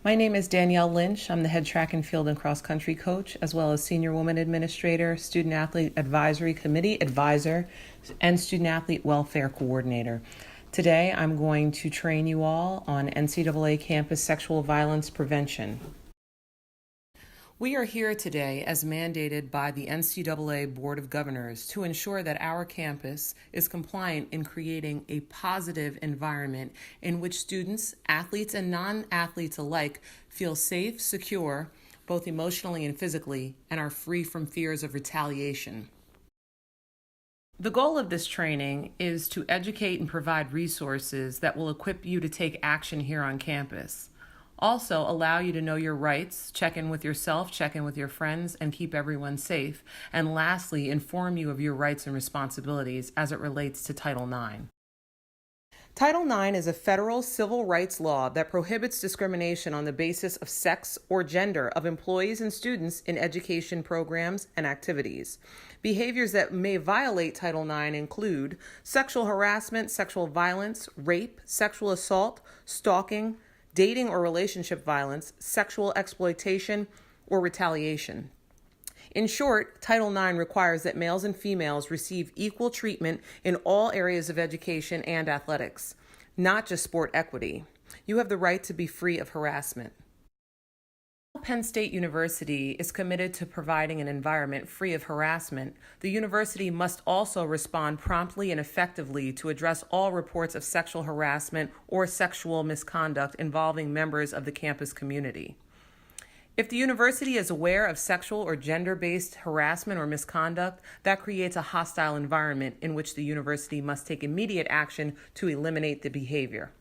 My name is Danielle Lynch. I'm the head track and field and cross country coach, as well as senior woman administrator, student athlete advisory committee advisor, and student athlete welfare coordinator. Today, I'm going to train you all on NCAA campus sexual violence prevention. We are here today as mandated by the NCAA Board of Governors to ensure that our campus is compliant in creating a positive environment in which students, athletes, and non-athletes alike feel safe, secure, both emotionally and physically, and are free from fears of retaliation. The goal of this training is to educate and provide resources that will equip you to take action here on campus. Also, allow you to know your rights, check in with yourself, check in with your friends, and keep everyone safe. And lastly, inform you of your rights and responsibilities as it relates to Title IX. Title IX is a federal civil rights law that prohibits discrimination on the basis of sex or gender of employees and students in education programs and activities. Behaviors that may violate Title IX include sexual harassment, sexual violence, rape, sexual assault, stalking, dating or relationship violence, sexual exploitation, or retaliation. In short, Title IX requires that males and females receive equal treatment in all areas of education and athletics, not just sport equity. You have the right to be free of harassment. Penn State University is committed to providing an environment free of harassment. The university must also respond promptly and effectively to address all reports of sexual harassment or sexual misconduct involving members of the campus community. If the university is aware of sexual or gender-based harassment or misconduct, that creates a hostile environment in which the university must take immediate action to eliminate the behavior.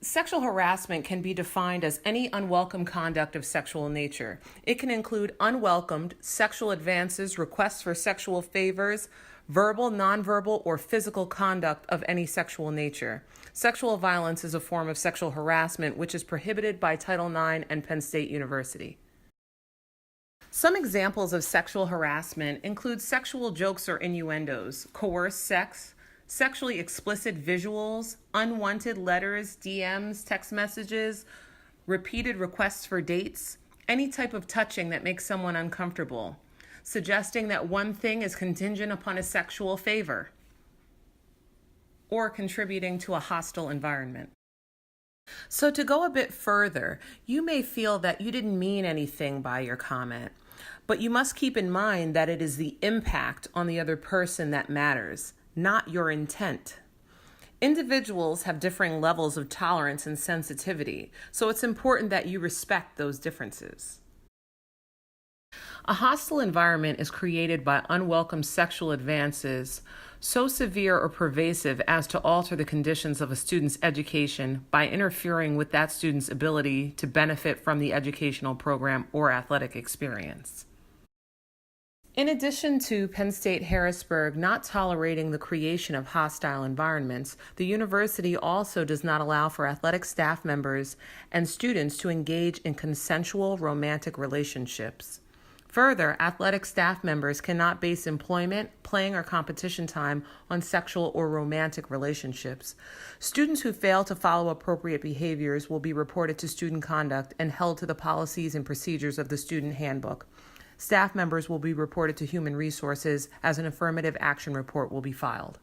Sexual harassment can be defined as any unwelcome conduct of sexual nature. It can include unwelcomed sexual advances, requests for sexual favors, verbal, nonverbal, or physical conduct of any sexual nature. Sexual violence is a form of sexual harassment which is prohibited by Title IX and Penn State University. Some examples of sexual harassment include sexual jokes or innuendos, coerced sex, sexually explicit visuals, unwanted letters, DMs, text messages, repeated requests for dates, any type of touching that makes someone uncomfortable, suggesting that one thing is contingent upon a sexual favor, or contributing to a hostile environment. So to go a bit further, you may feel that you didn't mean anything by your comment, but you must keep in mind that it is the impact on the other person that matters, not your intent. Individuals have differing levels of tolerance and sensitivity, so it's important that you respect those differences. A hostile environment is created by unwelcome sexual advances so severe or pervasive as to alter the conditions of a student's education by interfering with that student's ability to benefit from the educational program or athletic experience. In addition to Penn State Harrisburg not tolerating the creation of hostile environments, the university also does not allow for athletic staff members and students to engage in consensual romantic relationships. Further, athletic staff members cannot base employment, playing, or competition time on sexual or romantic relationships. Students who fail to follow appropriate behaviors will be reported to student conduct and held to the policies and procedures of the student handbook. Staff members will be reported to Human Resources as an affirmative action report will be filed.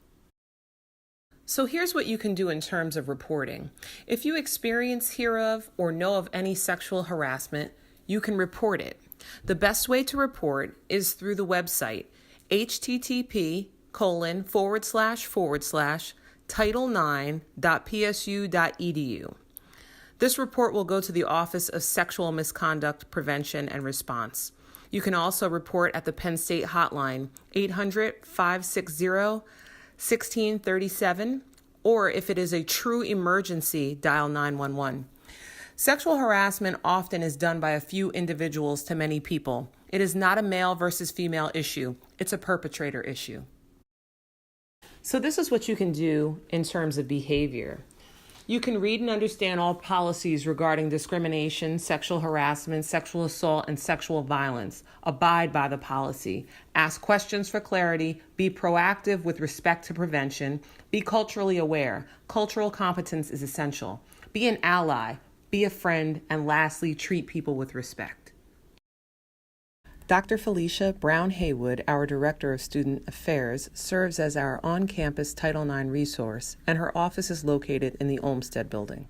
So here's what you can do in terms of reporting. If you experience, hear of, or know of any sexual harassment, you can report it. The best way to report is through the website http://title9.psu.edu. This report will go to the Office of Sexual Misconduct Prevention and Response. You can also report at the Penn State hotline, 800-560-1637, or if it is a true emergency, dial 911. Sexual harassment often is done by a few individuals to many people. It is not a male versus female issue. It's a perpetrator issue. So this is what you can do in terms of behavior. You can read and understand all policies regarding discrimination, sexual harassment, sexual assault, and sexual violence. Abide by the policy. Ask questions for clarity. Be proactive with respect to prevention. Be culturally aware. Cultural competence is essential. Be an ally. be a friend, and lastly, treat people with respect. Dr. Felicia Brown Haywood, our Director of Student Affairs, serves as our on-campus Title IX resource, and her office is located in the Olmsted Building.